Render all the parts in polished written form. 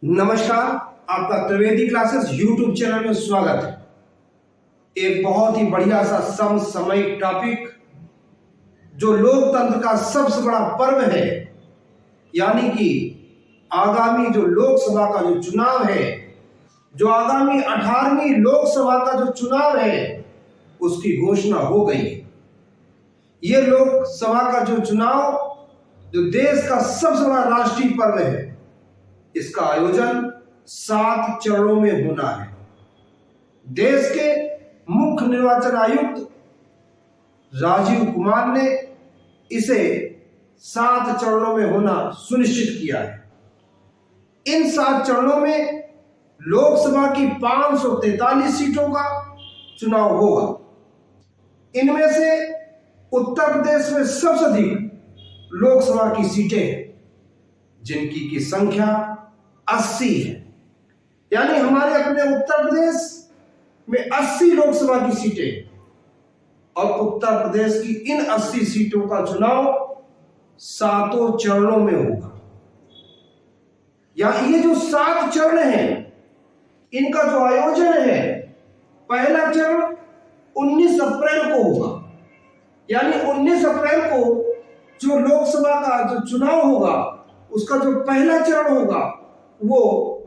नमस्कार, आपका Trivedi classes YouTube channel में स्वागत है। एक बहुत ही बढ़िया सा समसामयिक टॉपिक जो लोकतंत्र का सबसे बड़ा पर्व है, यानी कि आगामी जो लोकसभा का जो चुनाव है, जो आगामी 18वीं लोकसभा का जो चुनाव है, उसकी घोषणा हो गई है। ये लोकसभा का जो चुनाव जो देश का सबसे बड़ा राष्ट्रीय पर्व है, इसका आयोजन 7 चरणों में होना है। देश के मुख्य निर्वाचन आयुक्त राजीव कुमार ने इसे 7 चरणों में होना सुनिश्चित किया है। इन 7 चरणों में लोकसभा की 543 सीटों का चुनाव होगा। इनमें से उत्तर प्रदेश में सबसे अधिक लोकसभा की सीटें हैं, जिनकी की संख्या 80 है। यानी हमारे अपने उत्तर प्रदेश में 80 लोकसभा की सीटें, और उत्तर प्रदेश की इन 80 सीटों का चुनाव 7 चरणों में होगा। या ये जो 7 चरण हैं, इनका जो आयोजन है, पहला चरण 19 अप्रैल को होगा। यानी 19 अप्रैल को जो लोकसभा का जो चुनाव होगा, उसका जो पहला चरण होगा वो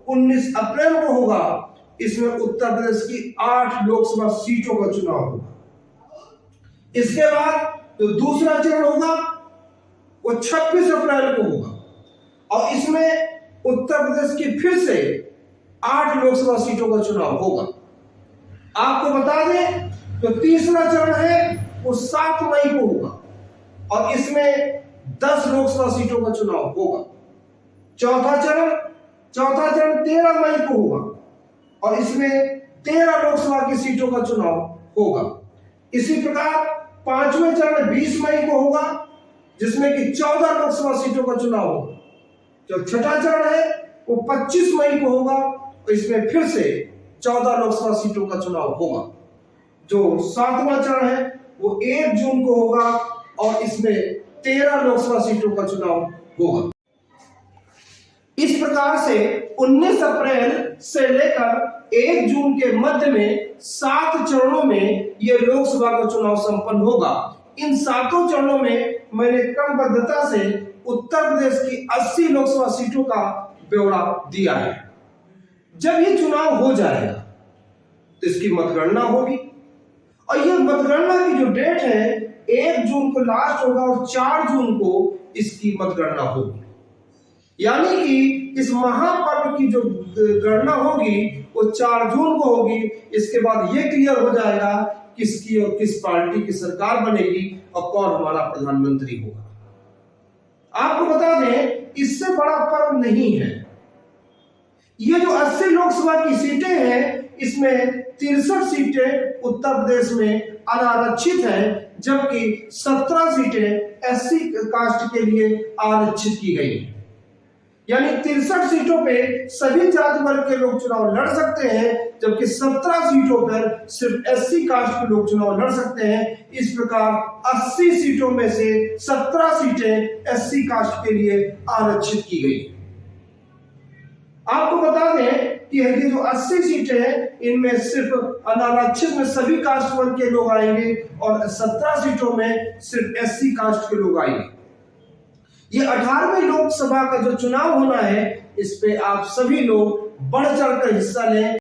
19 अप्रैल को होगा। इसमें उत्तर प्रदेश की 8 लोकसभा सीटों का चुनाव होगा। इसके बाद जो दूसरा चरण होगा वो 26 अप्रैल को होगा, और इसमें उत्तर प्रदेश की फिर से 8 लोकसभा सीटों का चुनाव होगा। आपको बता दें, जो तीसरा चरण है वो 7 मई को होगा, और इसमें 10 लोकसभा सीटों का चुनाव होगा। चौथा चरण 13 मई को होगा, और इसमें 13 लोकसभा की सीटों का चुनाव होगा। इसी प्रकार 5वें चरण 20 मई को होगा, जिसमें कि 14 लोकसभा सीटों का चुनाव होगा। जो छठा चरण है वो 25 मई को होगा, और इसमें फिर से 14 लोकसभा सीटों का चुनाव होगा। जो 7वां चरण है वो 1 जून को होगा, और इसमें 13 लोकसभा सीटों का चुनाव होगा। इस प्रकार से 19 अप्रैल से लेकर 1 जून के मध्य में 7 चरणों में यह लोकसभा का चुनाव संपन्न होगा। इन 7 चरणों में मैंने क्रमबद्धता से उत्तर प्रदेश की 80 लोकसभा सीटों का ब्यौरा दिया है। जब ये चुनाव हो जाएगा तो इसकी मतगणना होगी, और यह मतगणना की जो डेट है 1 जून को लास्ट होगा, और 4 जून को इसकी मतगणना होगी। यानी कि इस महापर्व की जो गणना होगी वो 4 जून को होगी। इसके बाद ये क्लियर हो जाएगा किसकी और किस पार्टी की सरकार बनेगी और कौन हमारा प्रधानमंत्री होगा। आपको बता दें, इससे बड़ा पर्व नहीं है। ये जो 80 लोकसभा की सीटें हैं, इसमें 63 सीटें उत्तर प्रदेश में अनारक्षित हैं, जबकि 17 सीटें एससी कास्ट के लिए आरक्षित की गई हैं। यानी 63 सीटों पे सभी जाति वर्ग के लोग चुनाव लड़ सकते हैं, जबकि 17 सीटों पर सिर्फ एससी कास्ट के लोग चुनाव लड़ सकते हैं। इस प्रकार 80 सीटों में से 17 सीटें एससी कास्ट के लिए आरक्षित की गई। आपको बता दें कि ये जो 80 सीटें हैं, इनमें सिर्फ अनारक्षित में सभी कास्ट वर्ग के लोग आएंगे, और 17 सीटों में सिर्फ एससी कास्ट के लोग आएंगे। ये 18वीं लोकसभा का जो चुनाव होना है, इस पे आप सभी लोग बढ़ चढ़कर हिस्सा लें।